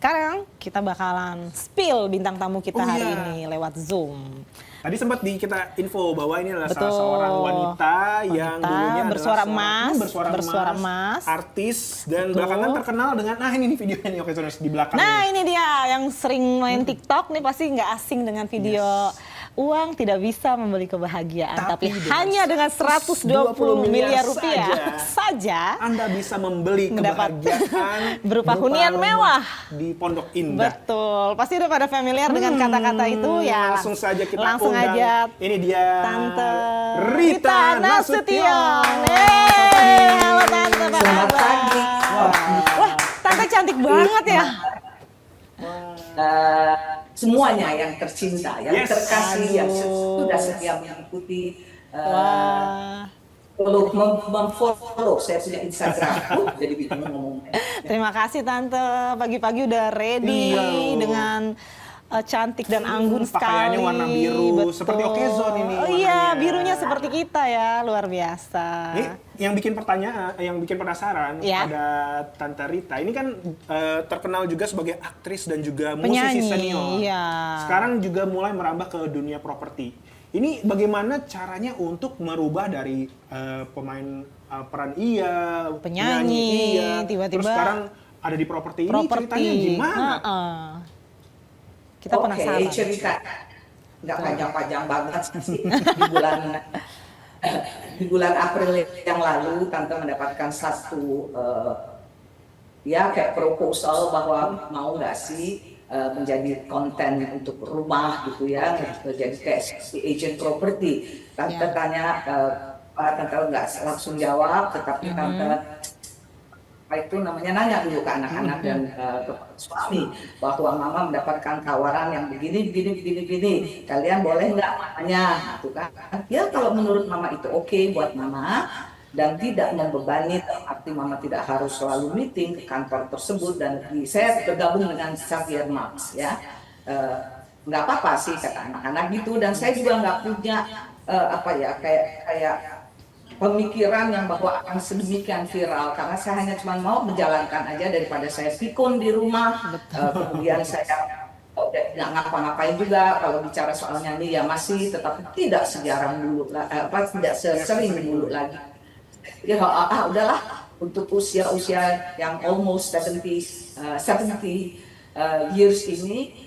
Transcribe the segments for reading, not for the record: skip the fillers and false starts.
sekarang kita bakalan spill bintang tamu kita hari ini lewat Zoom. Tadi sempat kita info bahwa ini adalah salah seorang wanita yang dulunya bersuara bersuara emas, artis, dan belakangan terkenal dengan, nah ini videonya nih, oke, di belakang. Nah ini dia yang sering main TikTok nih pasti nggak asing dengan video uang tidak bisa membeli kebahagiaan, tapi hanya dengan 120 miliar rupiah saja Anda bisa membeli kebahagiaan berupa hunian mewah di Pondok Indah. Betul, pasti udah pada familiar dengan kata-kata itu ya. Langsung saja kita langsung undang. Aja ini dia Tante Rita Nasution. Halo Tante, selamat pagi. Wah, Tante cantik banget ya. Semuanya yang tercinta, yang terkasih, yang sudah setia mengikuti, memfollow saya punya Instagram. Jadi bingung ngomongnya. Terima kasih Tante, pagi-pagi udah ready dengan cantik dan anggun sekali. Pakaiannya warna biru, seperti Okezone ini. Oh iya, birunya seperti kita ya, luar biasa. Ini yang bikin pertanyaan, yang bikin penasaran ada Tante Rita. Ini kan terkenal juga sebagai aktris dan juga musisi senior. Iya. Sekarang juga mulai merambah ke dunia properti. Ini bagaimana caranya untuk merubah dari pemain peran penyanyi tiba-tiba terus sekarang ada di properti ini, ceritanya gimana? Kita penasaran. Cerita nggak panjang-panjang banget sih. Di bulan April yang lalu, Tante mendapatkan satu kayak proposal bahwa mau nggak sih menjadi konten untuk rumah gitu ya, jadi kayak agent properti. Tante tanya, Tante nggak langsung jawab, tetapi Tante itu namanya nanya dulu ke anak-anak dan ke suami bahwa mama mendapatkan tawaran yang begini, kalian boleh nggak mamanya, gitu kan? Ya kalau menurut mama itu oke buat mama dan tidak membebani, arti mama tidak harus selalu meeting ke kantor tersebut dan saya bergabung dengan Xavier Marks ya, nggak apa-apa sih kata anak-anak gitu dan saya juga nggak punya kayak pemikiran yang bahwa akan sedemikian viral karena saya hanya cuma mau menjalankan aja daripada saya pikun di rumah. Kemudian saya nggak ngapa-ngapain juga kalau bicara soal nyanyi ya masih tetapi tidak sejarang dulu tidak sering dulu lagi. Ya udahlah untuk usia yang almost 70 years ini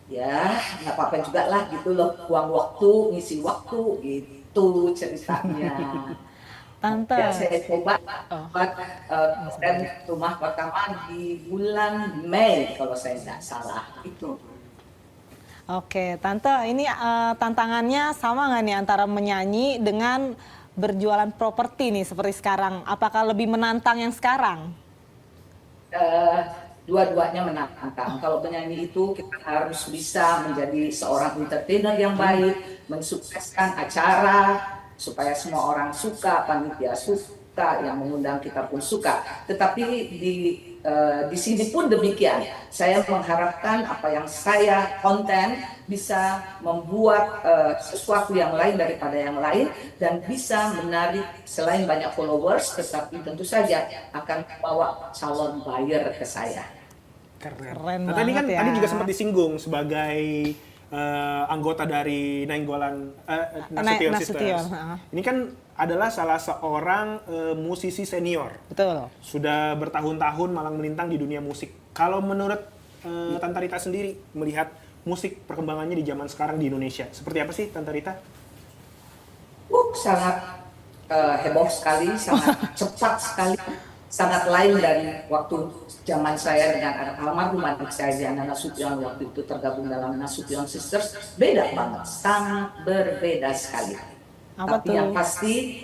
ya nggak apa-apa juga lah gitu loh, buang waktu, ngisi waktu gitu. Itu ceritanya. Tante. Ya, saya coba buat rumah pertama di bulan Mei kalau saya tidak salah itu. Oke, Tante, ini tantangannya sama nggak nih antara menyanyi dengan berjualan properti nih seperti sekarang? Apakah lebih menantang yang sekarang? Dua-duanya menantang. Kalau penyanyi itu kita harus bisa menjadi seorang entertainer yang baik, mensukseskan acara supaya semua orang suka, panitia suka, yang mengundang kita pun suka. Tetapi di sini pun demikian. Saya mengharapkan apa yang saya konten bisa membuat sesuatu yang lain daripada yang lain dan bisa menarik selain banyak followers, tetapi tentu saja akan membawa calon buyer ke saya. Keren nah, banget tadi kan ya. tadi juga sempat disinggung sebagai anggota dari Nainggolan Nasution Sisters. Ini kan adalah salah seorang musisi senior. Betul. Sudah bertahun-tahun malang melintang di dunia musik. Kalau menurut Tante Rita sendiri melihat musik perkembangannya di zaman sekarang di Indonesia, seperti apa sih Tante Rita? Sangat heboh sekali, sangat cepat sekali. Sangat lain dari waktu zaman saya dengan almarhum adik saya Diana Nasution waktu itu tergabung dalam Nasution Sisters, beda banget, sangat berbeda sekali. Tapi yang pasti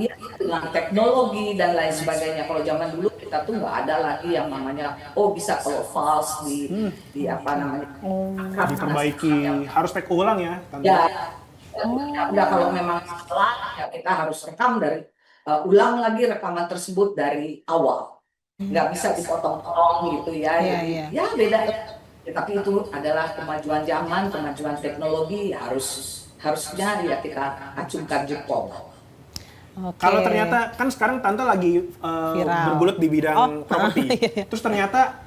ya dengan teknologi dan lain sebagainya. Kalau zaman dulu kita tuh nggak ada lagi yang namanya bisa kalau false di apa namanya diperbaiki, harus take ulang ya. Udah kalau memang salah ya kita harus rekam dari ulang lagi rekaman tersebut dari awal, nggak bisa dipotong-potong gitu ya. Ya beda. Tapi itu adalah kemajuan zaman, kemajuan teknologi, harusnya ya kita acungkan jempol. Oke. Kalau ternyata kan sekarang Tante lagi bergelut di bidang properti, terus ternyata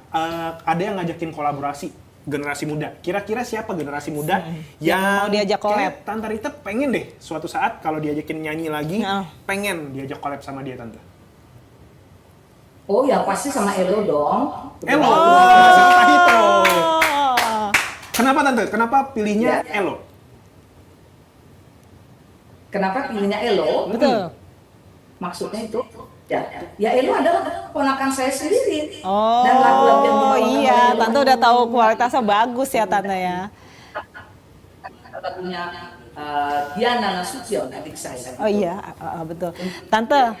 ada yang ngajakin kolaborasi generasi muda. Kira-kira siapa generasi muda yang mau diajak collab? Tante Rita pengen deh suatu saat kalau diajakin nyanyi lagi, pengen diajak collab sama dia, Tante. Oh ya pasti sama Elo dong. Elo, Mas Tahito. Kenapa Tante? Kenapa pilihnya Elo? Kenapa pilihnya Elo? Betul. Maksudnya itu ya Elo adalah keponakan saya sendiri. Oh, dan lagu-lagu yang dibawakan iya, oleh Elo Tante udah tahu kualitasnya bagus ya Tante ya. lagunya Diana Nasution, adik saya. Oh iya, betul. Tante,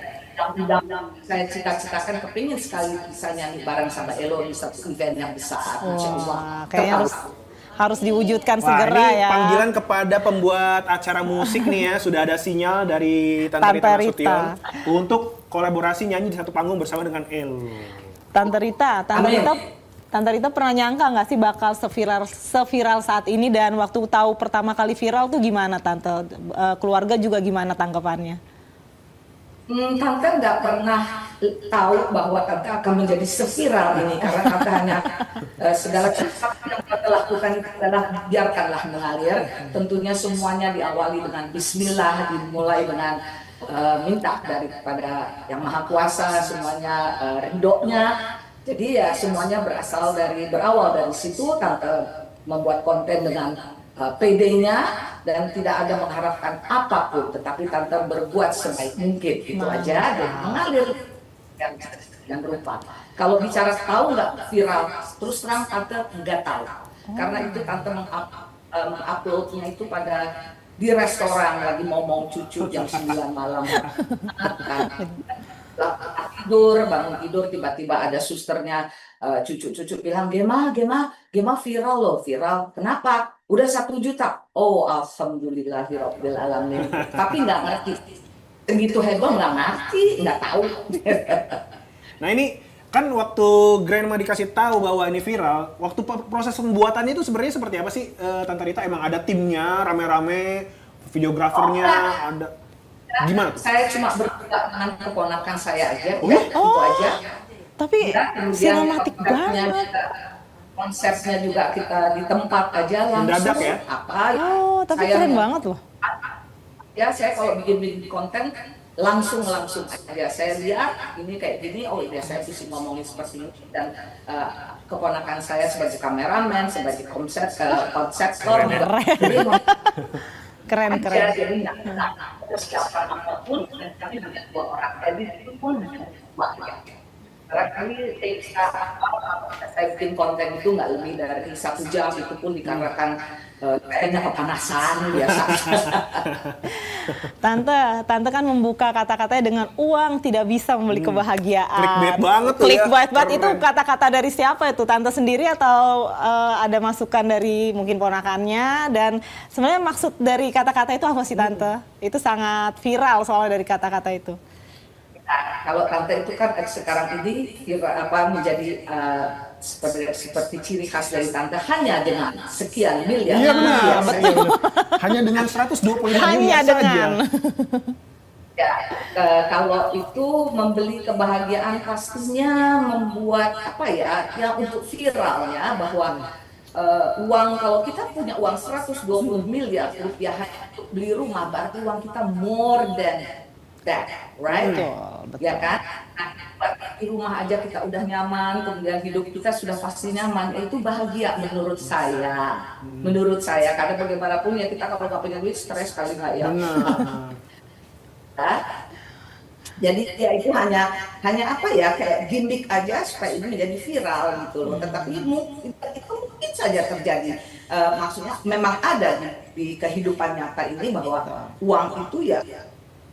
Saya cita-citakan kepingin sekali bisa nyanyi bareng sama Elo di satu event yang besar. wah, kayaknya harus diwujudkan Wah, segera ini ya. panggilan kepada pembuat acara musik nih ya. Sudah ada sinyal dari Tante Rita Tante Nasution Rita. untuk kolaborasi nyanyi di satu panggung bersama dengan Elo. Tante Rita pernah nyangka nggak sih bakal seviral saat ini, dan waktu tahu pertama kali viral tuh gimana Tante? Keluarga juga gimana tanggapannya? Tante nggak pernah tahu bahwa Tante akan menjadi seviral ini karena Tante hanya segala sesuatu yang Tante lakukan itu adalah biarkanlah mengalir. Tentunya semuanya diawali dengan Bismillah, dimulai dengan minta daripada Yang Maha Kuasa, semuanya ridhonya. Jadi ya semuanya berawal dari situ. Tante membuat konten dengan PD-nya dan tidak ada mengharapkan apapun, tetapi Tante berbuat sebaik mungkin, itu aja, dan mengalir yang berupa. Kalau bicara tahu nggak viral, terus terang Tante nggak tahu, karena itu Tante menguploadnya itu di restoran lagi mau cucu jam 9 malam. Bangun tidur tiba-tiba ada susternya, cucu bilang Gema viral loh, viral. Kenapa? Udah 1 juta. Oh alhamdulillahirabbil alamin. Tapi nggak ngerti. Segitu heboh nggak ngerti, nggak tahu. Nah ini kan waktu Grandma dikasih tahu bahwa ini viral, waktu proses pembuatannya itu sebenarnya seperti apa sih, Tante Rita? Emang ada timnya, rame-rame, videografernya, ada gimana tuh? Saya cuma bergerak dengan keponakan saya aja, itu aja. Tapi sinematik banget. Konsepnya juga kita di tempat aja langsung. Mendadak ya? Tapi keren banget loh. Ya saya kalau bikin konten langsung aja. Saya lihat ini kayak gini, oh iya saya bisa ngomongin seperti ini, dan keponakan saya sebagai kameramen, sebagai konseptor, Keren. Jadi nggak siapa apapun, dan kami hanya 2 orang edit itu pun barangkali saya bikin konten itu nggak lebih dari 1 jam, itu pun dikarenakan kayaknya kepanasan biasa. Tante kan membuka kata-katanya dengan uang tidak bisa membeli kebahagiaan. Clickbait banget tuh Clickbait ya. itu kata-kata dari siapa itu? Tante sendiri atau ada masukan dari mungkin ponakannya? Dan sebenarnya maksud dari kata-kata itu apa sih Tante? Itu sangat viral soalnya dari kata-kata itu. Kalau Tante itu kan sekarang ini menjadi seperti ciri khas dari Tante hanya dengan sekian miliar. Iya benar, betul. Hanya dengan 125 miliar saja. Ya, kalau itu membeli kebahagiaan pastinya membuat yang untuk viral ya, bahwa uang, kalau kita punya uang 120 miliar rupiah hanya untuk beli rumah, berarti uang kita more than that, right? Betul. Ya kan? Di rumah aja kita udah nyaman, kemudian hidup kita sudah pasti nyaman, itu bahagia menurut saya. Menurut saya, karena bagaimanapun ya kita kalau nggak punya duit stres kali nggak ya. Jadi ya itu hanya kayak gimmick aja supaya ini menjadi viral gitu loh. Tetapi itu mungkin saja terjadi. Maksudnya memang ada di kehidupan nyata ini bahwa uang itu ya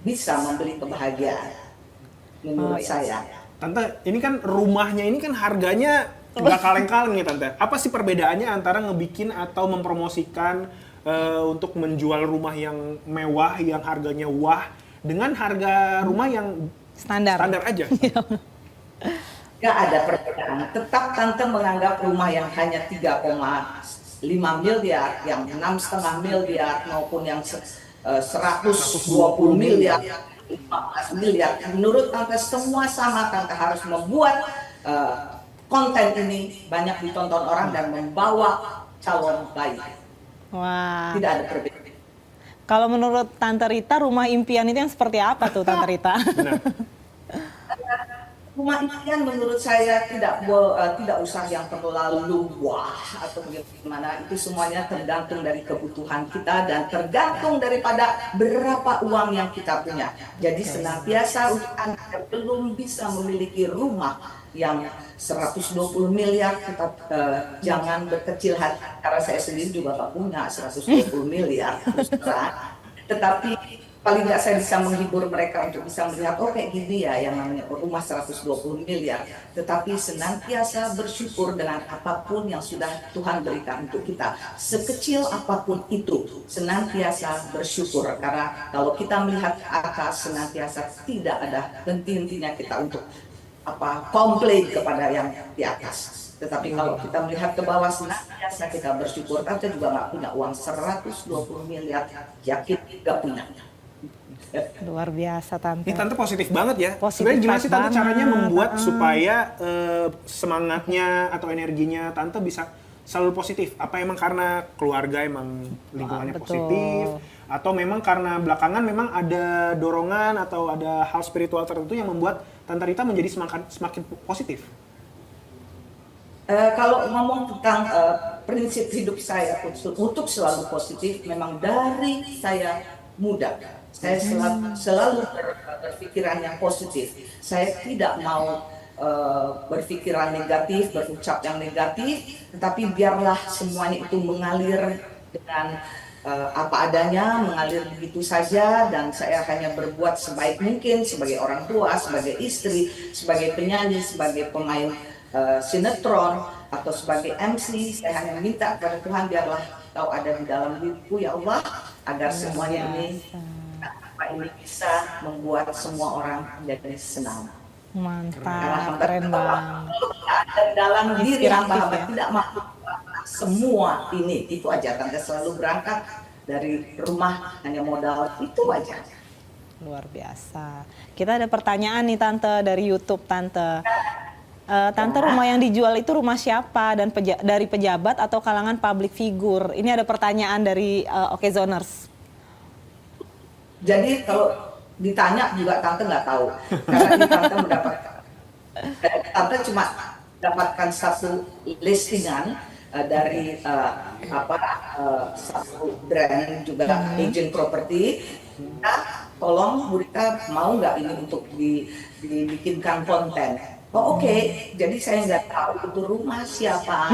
bisa membeli kebahagiaan menurut saya. Tante, ini kan rumahnya ini kan harganya nggak kaleng-kaleng nih Tante. Apa sih perbedaannya antara ngebikin atau mempromosikan untuk menjual rumah yang mewah, yang harganya wah, dengan harga rumah yang standar aja? Nggak ada perbedaan. Tetap Tante menganggap rumah yang hanya 3,5 miliar, yang 6,5 miliar maupun yang 120 miliar 15 miliar. Menurut Tante semua sama, Tante harus membuat konten ini banyak ditonton orang dan membawa calon baik. Wah. Tidak ada perbedaan. Kalau menurut Tante Rita, rumah impian itu yang seperti apa tuh Tante Rita? Benar. Rumah impian menurut saya tidak usah yang terlalu wah atau bagaimana, itu semuanya tergantung dari kebutuhan kita dan tergantung daripada berapa uang yang kita punya. Jadi senantiasa untuk anak yang belum bisa memiliki rumah yang 120 miliar, tetap jangan berkecil hati, karena saya sendiri juga tak punya 120 miliar terus terang. Tetapi paling nggak saya bisa menghibur mereka untuk bisa melihat, oh kayak gini ya yang namanya rumah 120 miliar. Tetapi senantiasa bersyukur dengan apapun yang sudah Tuhan berikan untuk kita. Sekecil apapun itu, senantiasa bersyukur. Karena kalau kita melihat ke atas, senantiasa tidak ada henti-hentinya kita untuk komplain kepada yang di atas. Tetapi kalau kita melihat ke bawah, senantiasa kita bersyukur. Tante juga nggak punya uang 120 miliar, yakin nggak punya. Luar biasa Tante. Ini Tante positif banget ya. Positif Sebenarnya gimana sih Tante banget. caranya membuat supaya semangatnya atau energinya Tante bisa selalu positif? Apa emang karena keluarga emang lingkungannya Betul. positif? Atau memang karena belakangan memang ada dorongan atau ada hal spiritual tertentu yang membuat Tante Rita menjadi semakin positif? Kalau ngomong tentang prinsip hidup saya untuk selalu positif, memang dari saya muda. Saya selalu berpikiran yang positif. Saya tidak mau berpikiran negatif, berucap yang negatif, tetapi biarlah semuanya itu mengalir dengan apa adanya, mengalir begitu saja, dan saya hanya berbuat sebaik mungkin sebagai orang tua, sebagai istri, sebagai penyanyi, sebagai pemain sinetron, atau sebagai MC. Saya hanya minta kepada Tuhan, biarlah Kau ada di dalam diriku ya Allah, agar semuanya ini bisa membuat semua orang menjadi senang. Mantap, keren banget. Dan dalam diri hamba-hamba ya. tidak mampu semua ini, itu aja. Tante selalu berangkat dari rumah hanya modal itu aja. Luar biasa. Kita ada pertanyaan nih Tante dari YouTube Tante. Tante, rumah yang dijual itu rumah siapa dan dari pejabat atau kalangan public figure? Ini ada pertanyaan dari Okezoners. Jadi kalau ditanya juga Tante nggak tahu, karena ini Tante cuma dapatkan satu listingan dari satu brand juga agent properti. Nah, tolong Bu Rita mau nggak ini untuk dibikinkan konten? Oh oke. Jadi saya nggak tahu itu rumah siapa.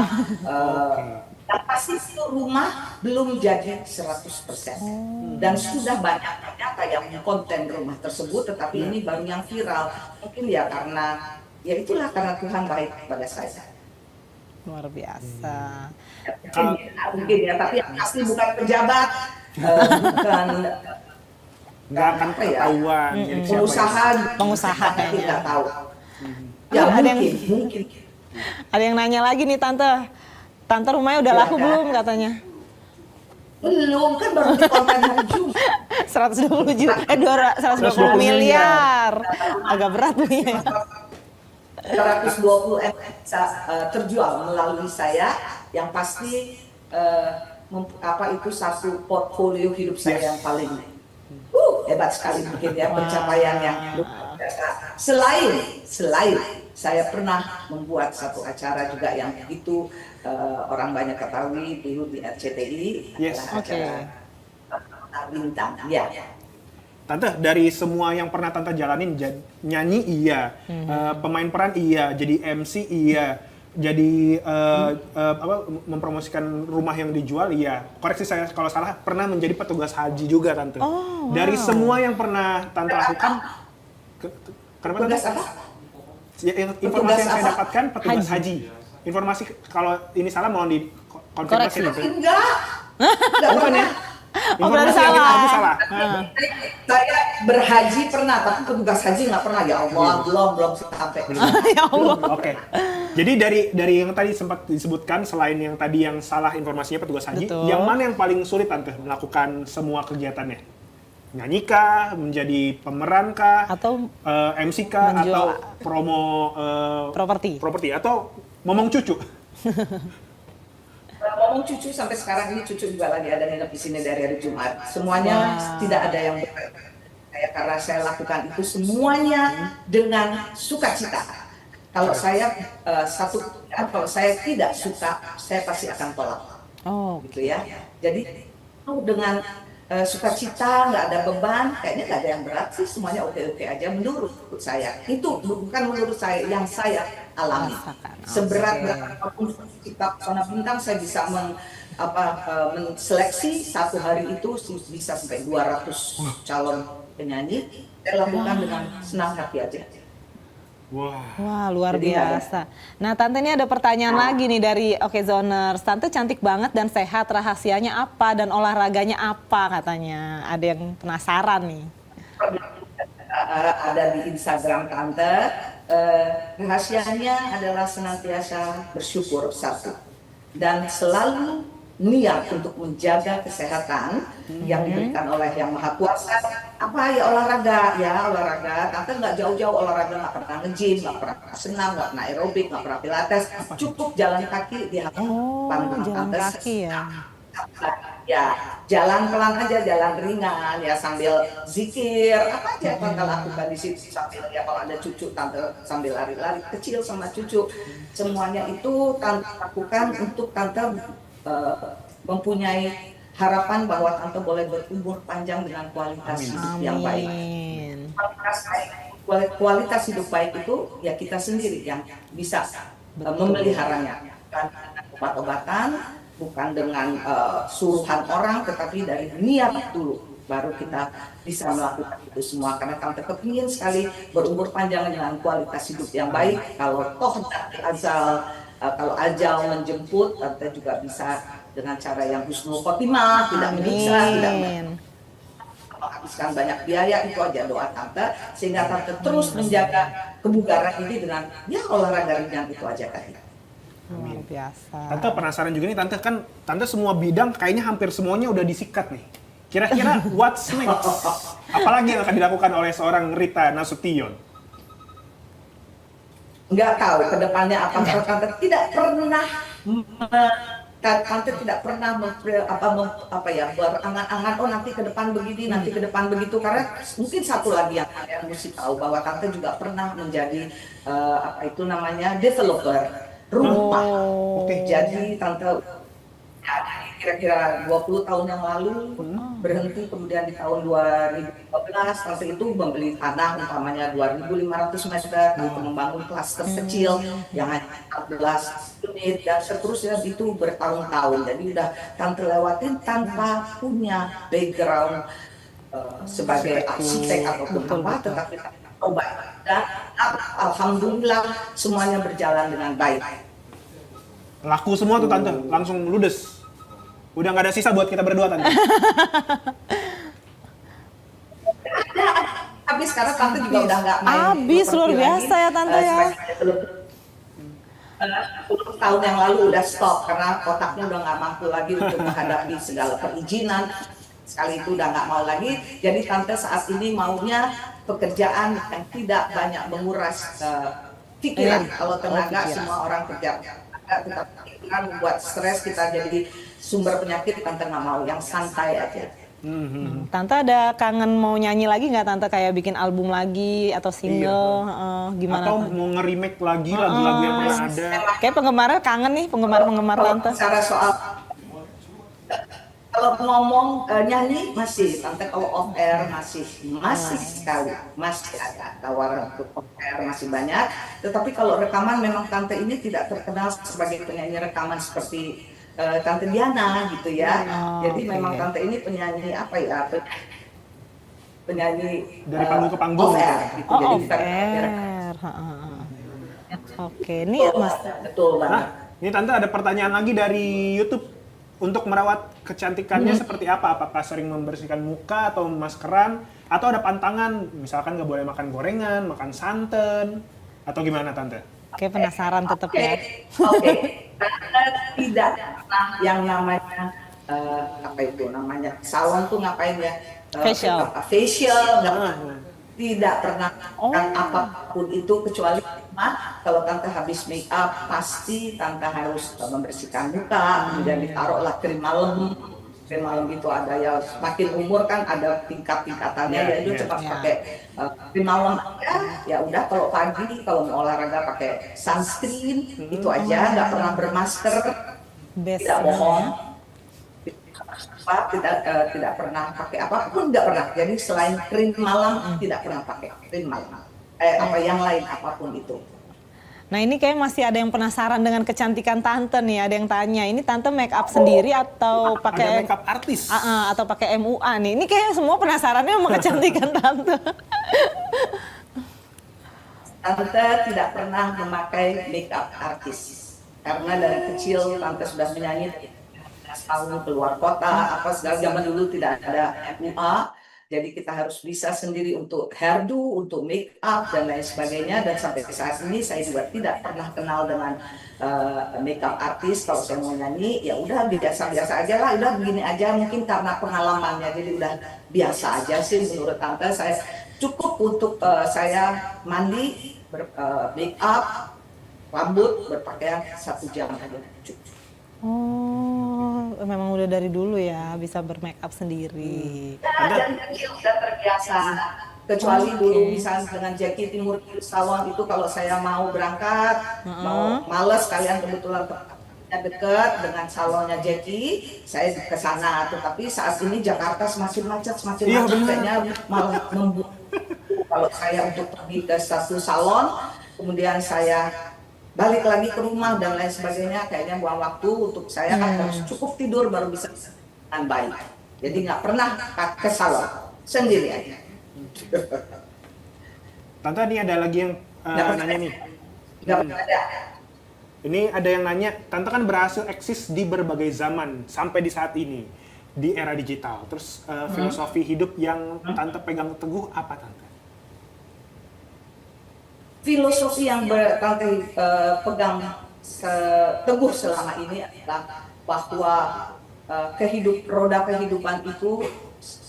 Yang pasti itu rumah belum jadi 100%. Dan sudah banyak ternyata yang konten rumah tersebut, tetapi ini baru yang viral. Mungkin ya karena, ya itulah karena Tuhan baik pada saya. Luar biasa. Mungkin ya, tapi yang pasti bukan pejabat, bukan Nggak akan ketahuan. jadi siapa ya? Pengusaha kita kayaknya. tidak tahu. Ya Ada mungkin. Ada yang nanya lagi nih Tante. Tante, rumahnya udah laku belum katanya? Belum, kan baru di konten hari Jumat. 120 juta, 120 miliar. Agak berat nih. 120 M bisa terjual melalui saya, yang pasti itu satu portfolio hidup saya yang paling hebat sekali mungkin ya, pencapaian yang selain saya pernah membuat satu acara juga yang begitu orang banyak ketahui dulu di RCTI. Yes. Acara bintang ya. Tante, dari semua yang pernah Tante jalanin, nyanyi iya, pemain peran iya, jadi MC iya, jadi mempromosikan rumah yang dijual iya. Koreksi saya kalau salah, pernah menjadi petugas haji juga Tante. Oh, wow. Dari semua yang pernah Tante lakukan, kenapa Tante? Tugas apa? Informasi yang saya apa? dapatkan petugas haji. Informasi kalau ini salah mohon dikonfirmasi. Koreksi. Enggak. Bukan ya? berarti Informasi yang salah. itu salah. Saya berhaji pernah, tapi petugas haji nggak pernah. Ya Allah, belum sampai. Ya Allah. Oke. Jadi dari yang tadi sempat disebutkan, selain yang tadi yang salah informasinya petugas haji, Betul. yang mana yang paling sulit Tante melakukan semua kegiatannya? nyanyi kah, menjadi pemeran kah, Atau MC kah, menjual atau promo properti. atau momong cucu? Ngomong cucu sampai sekarang ini cucu juga lagi ada nginep di sini dari hari Jumat. Semuanya tidak ada yang saya karena saya lakukan itu semuanya dengan sukacita. Kalau saya kalau saya tidak suka, saya pasti akan tolak. Oh, Gitu ya. Jadi dengan sukacita, nggak ada beban, kayaknya nggak ada yang berat sih, semuanya oke-oke aja menurut saya. Itu bukan menurut saya, yang saya alami. Rasakan. Seberat apapun kita pesona bintang, saya bisa menseleksi satu hari itu bisa sampai 200 calon penyanyi. Saya lakukan dengan senang hati aja. Wah. wah luar Jadi biasa. Nah, Tante ini ada pertanyaan lagi nih dari Okezoners. Tante cantik banget dan sehat. Rahasianya apa dan olahraganya apa katanya? Ada yang penasaran nih. Ada di Instagram Tante. Rahasianya adalah senantiasa bersyukur satu dan selalu niat untuk menjaga kesehatan yang diberikan oleh Yang Maha Kuasa. Apa ya olahraga, Tante nggak jauh-jauh olahraga, nggak pernah nge-gym, nggak pernah senam, nggak pernah aerobik, nggak pernah pilates, cukup jalan kaki di hadapan Jalan Tante. kaki ya. Ya, jalan pelan aja, jalan ringan ya, sambil zikir, apa aja Tante lakukan di situ, sambil ya kalau ada cucu Tante sambil lari-lari kecil sama cucu, semuanya itu Tante lakukan untuk Tante mempunyai harapan bahwa Tante boleh berumur panjang dengan kualitas hidup yang baik. Amin. Kualitas hidup baik itu ya kita sendiri yang bisa memeliharanya, bukan dengan obat-obatan, bukan dengan suruhan orang, tetapi dari niat dulu baru kita bisa melakukan itu semua. Karena Tante kepingin sekali berumur panjang dengan kualitas hidup yang baik. Kalau toh kalau ajal menjemput, Tante juga bisa dengan cara yang husnul khotimah, tidak menyiksa, tidak menghabiskan banyak biaya. Itu aja doa Tante, sehingga Tante terus menjaga kebugaran ini dengan ya olahraga ringan itu aja tadi. Luar biasa. Tante penasaran juga nih, Tante semua bidang kayaknya hampir semuanya udah disikat nih. Kira-kira what's next? Apalagi yang akan dilakukan oleh seorang Rita Nasution? Nggak tahu ke depannya apa. Tante tidak pernah berangan-angan nanti ke depan begini, nanti ke depan begitu. Karena mungkin satu lagi yang kalian mesti tahu bahwa Tante juga pernah menjadi developer rumah. Oke, jadi Tante kira-kira 20 tahun yang lalu berhenti, kemudian di tahun 2015 Tante itu membeli tanah umpamanya 2.500 meter, itu membangun klaster kecil yang hanya 14 unit dan seterusnya, itu bertahun-tahun. Jadi udah Tante lewatin tanpa punya background sebagai arsitek ataupun apa, tetapi coba dan alhamdulillah semuanya berjalan dengan baik. Laku semua tuh Tante, langsung ludes. Udah nggak ada sisa buat kita berdua Tante. Tapi sekarang Tante juga udah nggak main. Habis, luar biasa ya Tante ya. 10 tahun yang lalu udah stop karena otaknya udah nggak mampu lagi untuk menghadapi segala perizinan. Sekali itu udah nggak mau lagi. Jadi Tante saat ini maunya pekerjaan yang tidak banyak menguras pikiran. Kalau tenaga semua orang kerja. Tetapi pikiran membuat stres, kita jadi sumber penyakit. Tante nggak mau, yang santai aja. Tante ada kangen mau nyanyi lagi nggak Tante, kayak bikin album lagi atau single? Gimana? Atau Tante? mau nge-remake lagi lagu-lagu yang pernah ada? Kayak penggemarnya kangen nih, penggemar Tante. Bicara soal kalau ngomong nyanyi masih, Tante kalau off air masih sekali, masih ada tawaran untuk off air masih banyak. Tetapi kalau rekaman memang Tante ini tidak terkenal sebagai penyanyi rekaman seperti Tante Diana gitu ya. Jadi memang Tante ini penyanyi penyanyi Dari panggung ke panggung. off air gitu. Jadi Off bukan air. Oke, ini Mas. Betul banget. Nah, ini Tante ada pertanyaan lagi dari YouTube. Untuk merawat kecantikannya seperti apa? Apakah sering membersihkan muka atau maskeran? Atau ada pantangan, misalkan nggak boleh makan gorengan, makan santan, atau gimana Tante? Oke, penasaran tetap ya. Oke. Tante tidak pernah yang namanya salon tuh ngapain ya? Facial. facial, nggak Ah, tidak pernah melakukan apapun itu kecuali kalau tante habis make up pasti tante harus membersihkan muka, kemudian ditaruhlah krim malam. Krim malam itu ada ya semakin umur kan ada tingkatannya, Yeah, ya itu yeah. cepat Yeah. pakai krim malam aja. Ya udah kalau pagi kalau mau olahraga pakai sunscreen itu aja, nggak pernah bermasker, Best. tidak bohong. Tidak pernah pakai apapun, nggak pernah. Jadi selain krim malam tidak pernah pakai krim malam. Apa yang lain apapun itu. Nah ini kayak masih ada yang penasaran dengan kecantikan tante nih. Ada yang tanya, ini tante make up sendiri atau Ada pakai makeup artis. atau pakai MUA nih? Ini kayak semua penasarannya sama kecantikan tante. Tante tidak pernah memakai makeup artis karena dari kecil tante sudah menyanyi 13 tahun keluar kota apa segala, zaman dulu tidak ada MUA, jadi kita harus bisa sendiri untuk hairdo, untuk make up dan lain sebagainya, dan sampai saat ini saya juga tidak pernah kenal dengan makeup artis. Kalau saya mau nyanyi ya udah biasa-biasa aja lah, udah begini aja, mungkin karena pengalamannya jadi udah biasa aja sih menurut tante. Saya cukup untuk saya mandi, make up, rambut, berpakaian 1 jam aja cukup. Oh, memang udah dari dulu ya bisa bermake up sendiri. Dan kecil sudah terbiasa. Kecuali dulu misalnya dengan Jackie Timur Sawang itu kalau saya mau berangkat, mau males, kalian kebetulan tempatnya dekat dengan salonnya Jackie, saya ke sana. Tetapi saat ini Jakarta semakin macet, kayaknya malah membuat kalau saya untuk pergi ke satu salon, kemudian saya balik lagi ke rumah dan lain sebagainya, kayaknya buang waktu. Untuk saya kan harus cukup tidur baru bisa dengan baik. Jadi nggak pernah ke salon, sendiri aja. Tante, ini ada lagi yang nanya nih. Nggak pernah ada. Ini ada yang nanya, Tante kan berhasil eksis di berbagai zaman sampai di saat ini di era digital. Terus filosofi hidup yang Tante pegang teguh apa, Tante? Filosofi yang Tante pegang teguh selama ini adalah bahwa roda kehidupan itu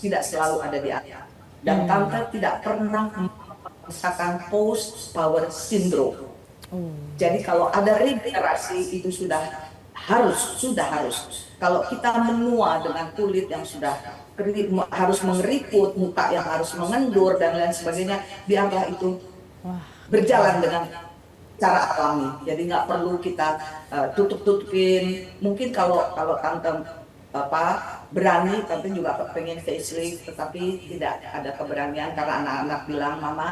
tidak selalu ada di atas. Dan Tante tidak pernah merasakan post power syndrome. Jadi kalau ada regenerasi itu sudah harus. Kalau kita menua dengan kulit yang sudah harus mengeriput, muka yang harus mengendur dan lain sebagainya, biarlah itu berjalan dengan cara alami. Jadi nggak perlu kita tutup-tutupin. Mungkin kalau Tante berani, Tante juga pengen facelift, tetapi tidak ada keberanian karena anak-anak bilang, Mama,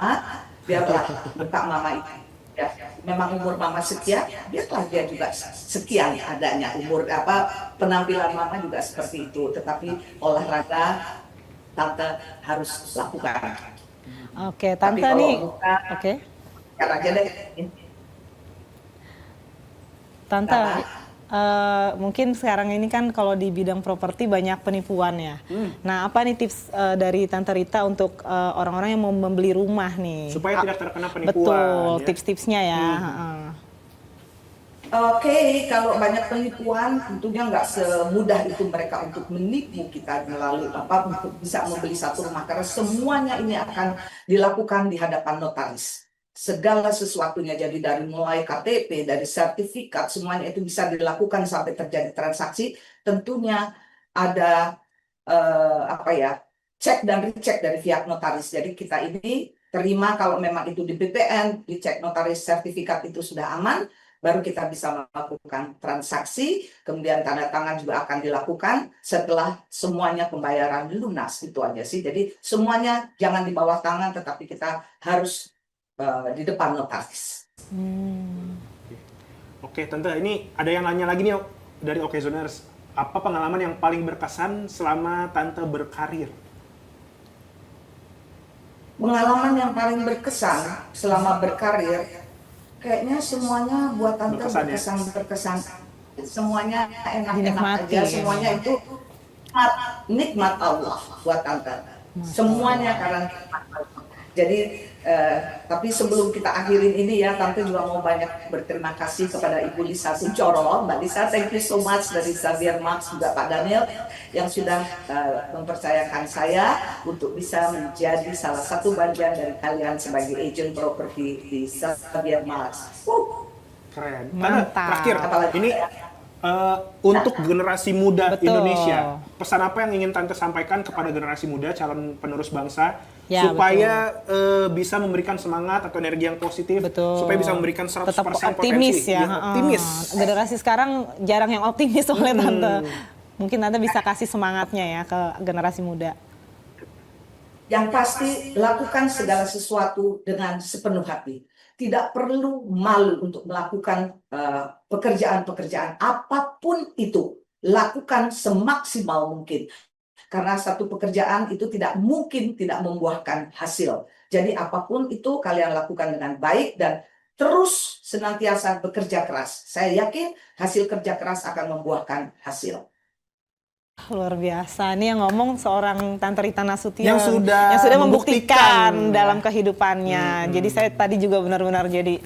biarlah muka Mama itu. Ya, memang umur Mama sekian, biarlah dia juga sekian adanya. Penampilan Mama juga seperti itu. Tetapi olahraga Tante harus lakukan. Oke, Tante nih. Oke. Karena aja deh. Tante, mungkin sekarang ini kan kalau di bidang properti banyak penipuan ya. Nah, apa nih tips dari Tante Rita untuk orang-orang yang mau membeli rumah nih? Supaya tidak terkena penipuan. Betul, ya. tips-tipsnya ya. Oke, kalau banyak penipuan tentunya nggak semudah itu mereka untuk menipu kita melalui untuk bisa membeli satu rumah, karena semuanya ini akan dilakukan di hadapan notaris. Segala sesuatunya, jadi dari mulai KTP, dari sertifikat, semuanya itu bisa dilakukan sampai terjadi transaksi. Tentunya ada cek dan recheck dari pihak notaris. Jadi kita ini terima kalau memang itu di BPN, dicek notaris, sertifikat itu sudah aman, baru kita bisa melakukan transaksi. Kemudian tanda tangan juga akan dilakukan setelah semuanya pembayaran lunas. Itu aja sih. Jadi semuanya jangan di bawah tangan, tetapi kita harus di depan notaris. Oke, Tante, ini ada yang nanya lagi nih dari Okezoners. Apa pengalaman yang paling berkesan selama Tante berkarir? Pengalaman yang paling berkesan selama berkarir, kayaknya semuanya buat Tante berkesan. Semuanya enak-enak aja, semuanya itu nikmat Allah buat Tante. Semuanya karena nikmat Allah. Jadi Tapi sebelum kita akhirin ini ya, Tante juga mau banyak berterima kasih kepada Ibu Lisa Suncoro. Mbak Lisa, thank you so much, dari Xavier Marks, juga Pak Daniel yang sudah mempercayakan saya untuk bisa menjadi salah satu bagian dari kalian sebagai agent properti di Xavier Marks. Keren. Mantap. Terakhir, ini untuk generasi muda Betul. Indonesia, pesan apa yang ingin Tante sampaikan kepada generasi muda, calon penerus bangsa, Ya, supaya bisa memberikan semangat atau energi yang positif, Betul. supaya bisa memberikan 100% Tetap potensi. optimis ya. Optimis. Generasi sekarang jarang yang optimis oleh Tante. Mungkin Tante bisa kasih semangatnya ya ke generasi muda. Yang pasti, lakukan segala sesuatu dengan sepenuh hati. Tidak perlu malu untuk melakukan pekerjaan-pekerjaan apapun itu. Lakukan semaksimal mungkin. Karena satu pekerjaan itu tidak mungkin tidak membuahkan hasil. Jadi apapun itu kalian lakukan dengan baik dan terus senantiasa bekerja keras. Saya yakin hasil kerja keras akan membuahkan hasil. Luar biasa. Ini yang ngomong seorang Tante Rita Nasution Yang sudah membuktikan membuktikan, dalam kehidupannya. Jadi saya tadi juga benar-benar jadi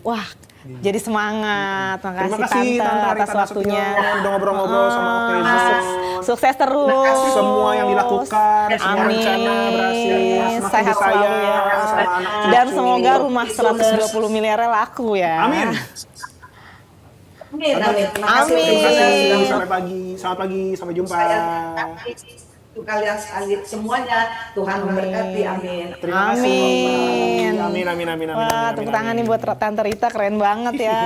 jadi semangat. Terima Makasih kasih Tante Tante atas Rita waktunya. Nasution, udah ngobrol-ngobrol sama Oke Zone. Sukses terus. Semua yang dilakukan, semua Amin. rencana berhasil, semakin Sehat selalu ya. disayang sama anak cucu. Dan semoga rumah 120 miliarnya laku ya. Amin. Amin, amin. Terima kasih. Amin. Terima kasih. Terima kasih. Sampai pagi. Selamat pagi. Sampai jumpa. Untuk kalian sekali semuanya, Tuhan memberkati. Amin. Terima kasih. Amin. Amin, amin, amin, amin. Wah, amin, tepuk amin, tangan amin. nih buat Tante Rita, keren banget ya.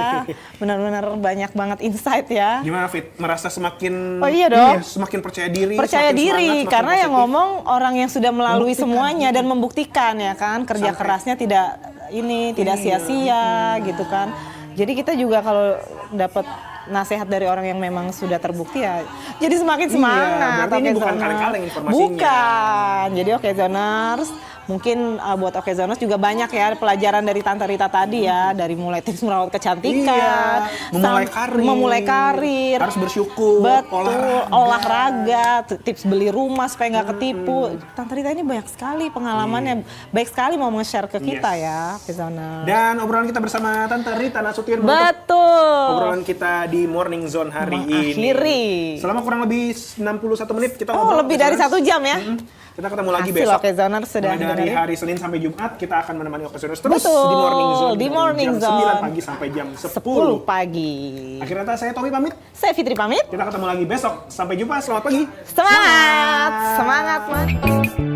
Benar-benar banyak banget insight ya. Gimana Fit? Merasa semakin Oh iya dong. semakin percaya diri, Percaya semakin diri, semangat, semakin karena yang positif. ngomong orang yang sudah melalui Membuktikan. semuanya dan membuktikan ya kan, kerja Sampai. kerasnya tidak sia-sia gitu kan. Jadi kita juga kalau dapat nasihat dari orang yang memang sudah terbukti ya, jadi semakin Iya, semangat. berarti ini Oke bukan Zoners. kaleng-kaleng informasinya. Bukan. Jadi Oke Zoners, mungkin buat Oke Zoners juga banyak ya pelajaran dari Tante Rita tadi ya, dari mulai tips merawat kecantikan, Iya, memulai karir, harus bersyukur, betul, olahraga, tips beli rumah supaya nggak ketipu. Tante Rita ini banyak sekali pengalamannya, baik sekali mau nge-share ke kita Yes. ya, Oke Zoners. Dan obrolan kita bersama Tante Rita Nasution menutup Betul. obrolan kita di Morning Zone hari ini. Mengakhiri. Selama kurang lebih 61 menit kita Oh, ngobrol. lebih dari 1 jam ya. Kita ketemu lagi Hasil besok. Oke Zoners sudah Mulai dari dengerin. hari Senin sampai Jumat kita akan menemani Oke Zoners terus Betul, di Morning Zone. di dari Morning jam Zone. 9 pagi sampai jam 10 10. pagi. Akhirnya kata saya Tommy pamit. Saya Fitri pamit. Kita ketemu lagi besok. Sampai jumpa. Selamat pagi. Semangat, semangat, semangat.